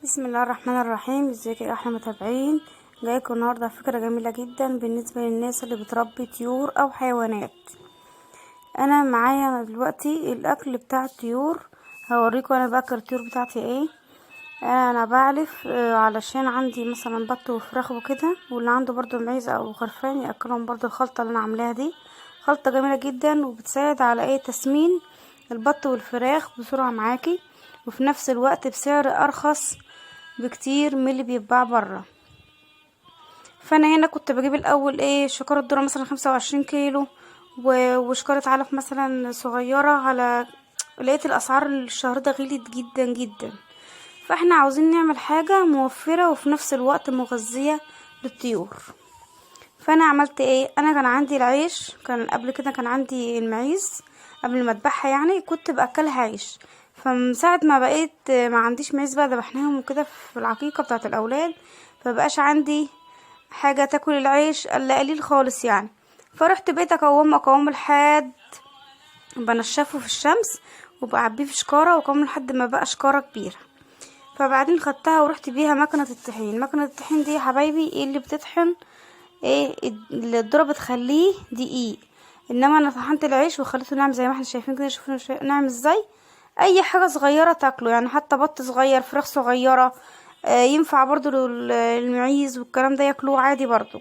بسم الله الرحمن الرحيم. ازيك يا احلى متابعين؟ جايكم النهارده فكره جميله جدا بالنسبه للناس اللي بتربي طيور او حيوانات. انا معايا دلوقتي الاكل بتاع الطيور، هوريكم انا باكل الطيور بتاعتي ايه. انا بعلف علشان عندي مثلا بط وفراخ وكده، واللي عنده برضو معيز او خرفان ياكلهم برضو الخلطه اللي انا عاملاها دي. خلطه جميله جدا وبتساعد على تسمين البط والفراخ بسرعه معاكي، وفي نفس الوقت بسعر ارخص بكتير من اللي بيتباع برا. فانا هنا كنت بجيب الاول شكارة ذرة مثلا 25 كيلو وشكارة علف مثلا صغيرة. على لقيت الاسعار الشهر ده غليت جدا جدا، فاحنا عاوزين نعمل حاجة موفرة وفي نفس الوقت مغذية للطيور. فانا عملت انا كان عندي العيش، كان قبل كده كان عندي المعيز قبل ما اذبحها، يعني كنت باكلها عيش. فمن ساعه ما بقيت ما عنديش معيز بقى ذبحناهم وكده في العقيقه بتاعه الاولاد، فبقاش عندي حاجه تاكل العيش الا قليل خالص يعني. فرحت بقيت اقومه لحد بنشفه في الشمس وبعبيه في شكاره واقومه لحد ما بقى شكاره كبيره. فبعدين خدتها ورحت بيها مكنه الطحين. مكنه الطحين دي يا حبايبي اللي بتطحن اللي الذرة بتخليه دقيق، انما انا طحنت العيش وخليته ناعم زي ما احنا شايفين كده. شوفوا ناعم ازاي. اي حاجه صغيره تاكله، يعني حتى بط صغير، فراخ صغيره، ينفع برضو للمعيز والكلام ده ياكلوه عادي برضو.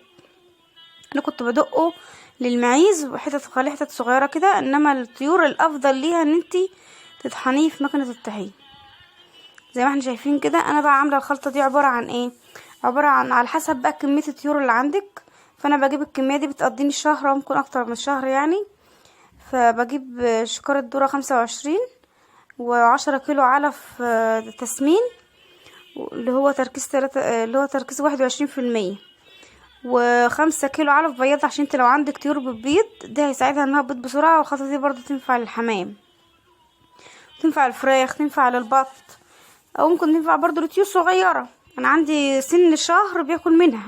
انا كنت بدقه للمعيز وحتت خليه حتت صغيره كده، انما الطيور الافضل ليها ان انتي تطحنيه في مكنه الطحين زي ما احنا شايفين كده. انا بقى عامله الخلطه دي عباره عن عباره عن على حسب بقى كميه الطيور اللي عندك. فانا بجيب الكميه دي بتقضيني شهر او ممكن اكتر من شهر يعني. فبجيب شكارة ذرة 25 و10 كيلو علف تسمين اللي هو تركيز اللي هو تركيز 21%، و5 كيلو علف بياض عشان انت لو عندك طيور بتبيض ده هيساعدها انها تبيض بسرعه. والخلطه دي برضو تنفع للحمام، تنفع للفراخ، تنفع للبط، او ممكن تنفع برضو لطيور صغيره. انا عندي سن شهر بياكل منها.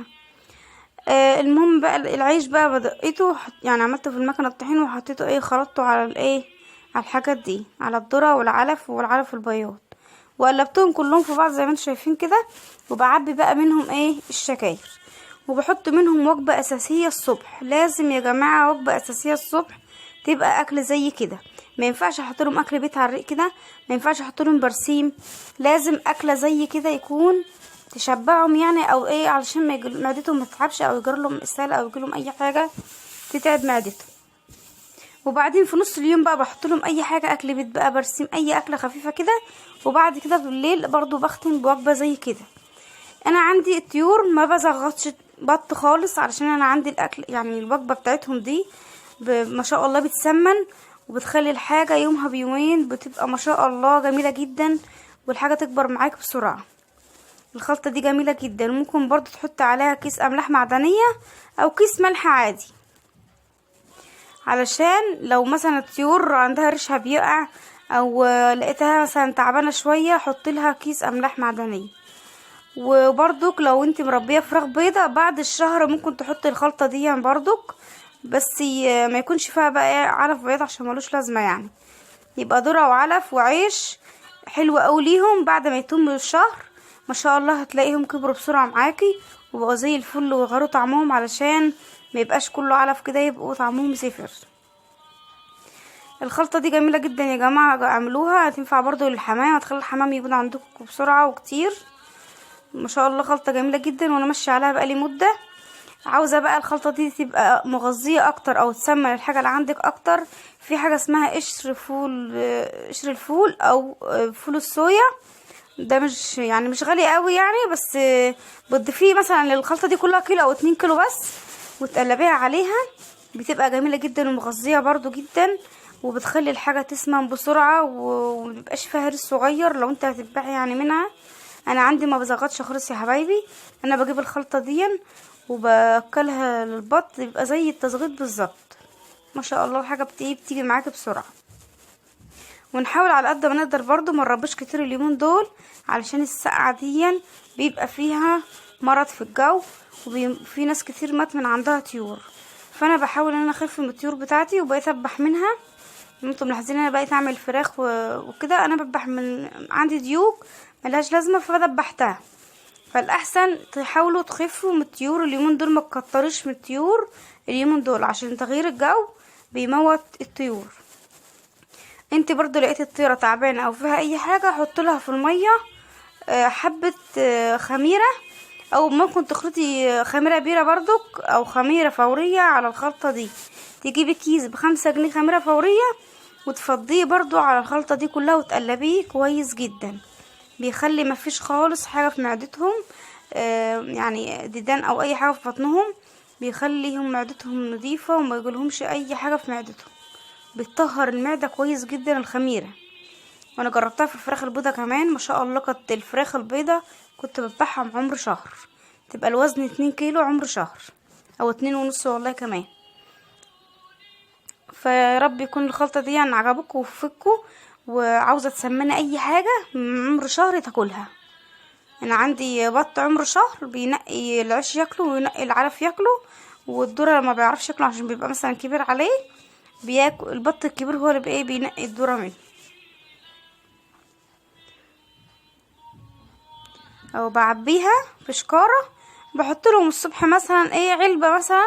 المهم بقى العيش بقى بدقيته، يعني عملته في المكنه الطحين وحطيته خلطته على على الحاجات دي، على الذره والعلف البياض، وقلبتهم كلهم في بعض زي ما انتم شايفين كده. وبعبي بقى منهم الشكاير، وبحط منهم وجبه اساسيه الصبح. لازم يا جماعه وجبه اساسيه الصبح تبقى اكل زي كده. ما ينفعش احط لهم اكل بيت على الريق كده، ما ينفعش احط لهم برسيم. لازم اكله زي كده يكون تشبعهم يعني، او علشان ما معدتهم ما تتعبش او يجرى لهم اسهال او يجي لهم اي حاجه تتعب معدتهم. وبعدين في نص اليوم بقى بحط لهم اي حاجه اكل بيت بقى، برسيم، اي اكله خفيفه كده. وبعد كده بالليل برضو بختم بوجبه زي كده. انا عندي الطيور ما بزغطش بط خالص، علشان انا عندي الاكل يعني الوجبه بتاعتهم دي ما شاء الله بتسمن وبتخلي الحاجه يومها بيومين بتبقى ما شاء الله جميله جدا، والحاجه تكبر معاك بسرعه. الخلطة دي جميلة جدا. ممكن برضو تحط عليها كيس املاح معدنية او كيس ملح عادي، علشان لو مثلا الطيور عندها ريشها بيقع او لقيتها مثلا تعبانة شوية حط لها كيس املاح معدنية. وبرضك لو انت مربية فراخ بيضة بعد الشهر ممكن تحط الخلطة دي برضك، بس ما يكونش فيها بقى علف بيض عشان ملوش لازمة يعني. يبقى ذرة وعلف وعيش حلو قوي ليهم. بعد ما يتم الشهر ما شاء الله هتلاقيهم كبروا بسرعه معاكي وبقوا زي الفل ويغيروا طعمهم، علشان ما يبقاش كله علف كده يبقوا طعمهم صفر. الخلطه دي جميله جدا يا جماعه، اعملوها. هتنفع برضو للحمام، هتخلي الحمام يبيض عندكم بسرعه وكتير. ما شاء الله خلطه جميله جدا وانا ماشيه عليها بقالي مده. عاوزه بقى الخلطه دي تبقى مغذيه اكتر او تسمن الحاجه اللي عندك اكتر، في حاجه اسمها قشر الفول او فول الصويا. ده مش غالي قوي يعني، بس بتضيفيه مثلا للخلطه دي كلها كيلو او 2 كيلو بس وتقلبيها عليها، بتبقى جميله جدا ومغذيه برضو جدا، وبتخلي الحاجه تسمن بسرعه ومبيبقاش فيها ريش صغير لو انت هتذبحي يعني منها. انا عندي ما بزغطش خالص يا حبايبي. انا بجيب الخلطه دي وباكلها للبط، يبقى زي التزغيط بالظبط. ما شاء الله الحاجه بتيجي معاكي بسرعه. ونحاول على قد ما نقدر برضو ما نربيش كتير اليومين دول، علشان السقعه دي بيبقى فيها مرض في الجو، وفي ناس كتير مات من عندها طيور. فانا بحاول ان انا اخف من الطيور بتاعتي وبقيت اذبح منها. انتم ملاحظين انا بقيت اعمل فراخ وكده. انا بذبح من عندي ديوك ملهاش لازمه فذبحتها. فالاحسن تحاولوا تخفوا من الطيور اليومين دول، ما تكترش من الطيور اليومين دول عشان تغيير الجو بيموت الطيور. انت برضو لقيت الطيره تعبانه او فيها اي حاجه، حط لها في الميه حبه خميره، او ممكن تخلطي خميره بيره برضك او خميره فوريه على الخلطه دي. تجيبي كيس ب5 جنيه خميره فوريه وتفضيه برضو على الخلطه دي كلها وتقلبيه كويس جدا. بيخلي مفيش خالص حاجه في معدتهم، يعني ديدان او اي حاجه في بطنهم، بيخليهم معدتهم نظيفه وما يجيلهمش اي حاجه في معدتهم. بتطهر المعده كويس جدا الخميره. وانا جربتها في الفراخ البيضه كمان، ما شاء الله كانت الفراخ البيضه كنت بذبحها عمر شهر، تبقى الوزن 2 كيلو عمر شهر او 2.5 والله كمان. فرب يكون الخلطه دي يعني عجبكم وفكوا، وعاوزه تسمني اي حاجه من عمر شهر تاكلها. انا عندي بط عمر شهر بينقي العيش ياكله وينقي العلف ياكله، والذره ما بيعرفش ياكله عشان بيبقى مثلا كبير عليه، بياكل البط الكبير هو اللي بقى بينقي الذره منه. او بعبيها في شكاره، بحط لهم الصبح مثلا علبه مثلا،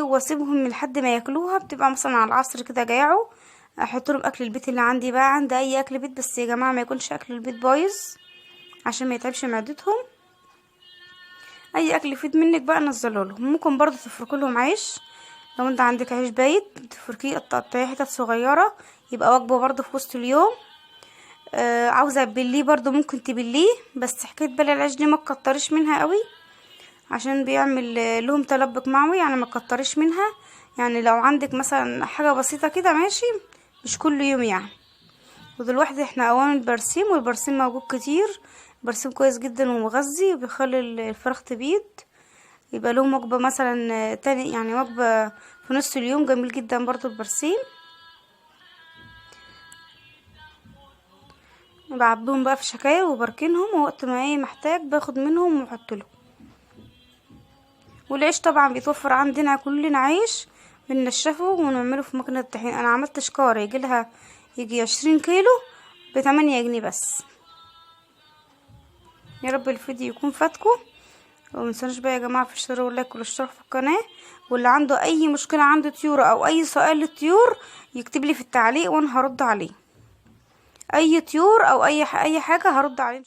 واسيبهم لحد ما ياكلوها. بتبقى مثلا على العصر كده جاعوا، احط لهم اكل البيت اللي عندي. بقى عندي اي اكل بيت، بس يا جماعه ما يكونش اكل البيت بايظ عشان ما يتعبش معدتهم. اي اكل يفيد منك بقى نزله لهم. ممكن برضو تفركوا لهم عيش، لو انت عندك عيش بايت تفركيه تقطعيه حتت صغيره، يبقى وجبه برضو في وسط اليوم. عاوزه تبليه برضو ممكن تبليه، بس حكايه بلع العيش دي ما تكتريش منها قوي عشان بيعمل لهم تلبك معوي، يعني ما تكتريش منها. يعني لو عندك مثلا حاجه بسيطه كده ماشي، مش كل يوم يعني. ودلوقتي احنا اوان البرسيم، والبرسيم موجود كتير. البرسيم كويس جدا ومغذي وبيخلي الفراخ تبيض، يبقى لهم وجبه مثلا تاني، يعني وجبه في نص اليوم. جميل جدا برضو البرسيم. بعبيهم بقى في شكاير وبركنهم، ووقت ما محتاج باخد منهم واحط له. والعيش طبعا بيتوفر عندنا كلنا عيش، بننشفه ونعمله في مكنه الطحين. انا عملت شكاره يجي 20 كيلو ب8 جنيه بس. يا رب الفيديو يكون فاتكم، ومتنسونوش بقى يا جماعه في الاشتراك واللايك والاشتراك في القناه. واللي عنده اي مشكله عنده طيور او اي سؤال للطيور يكتب لي في التعليق وانا هرد عليه. اي طيور او اي حاجه هرد عليه.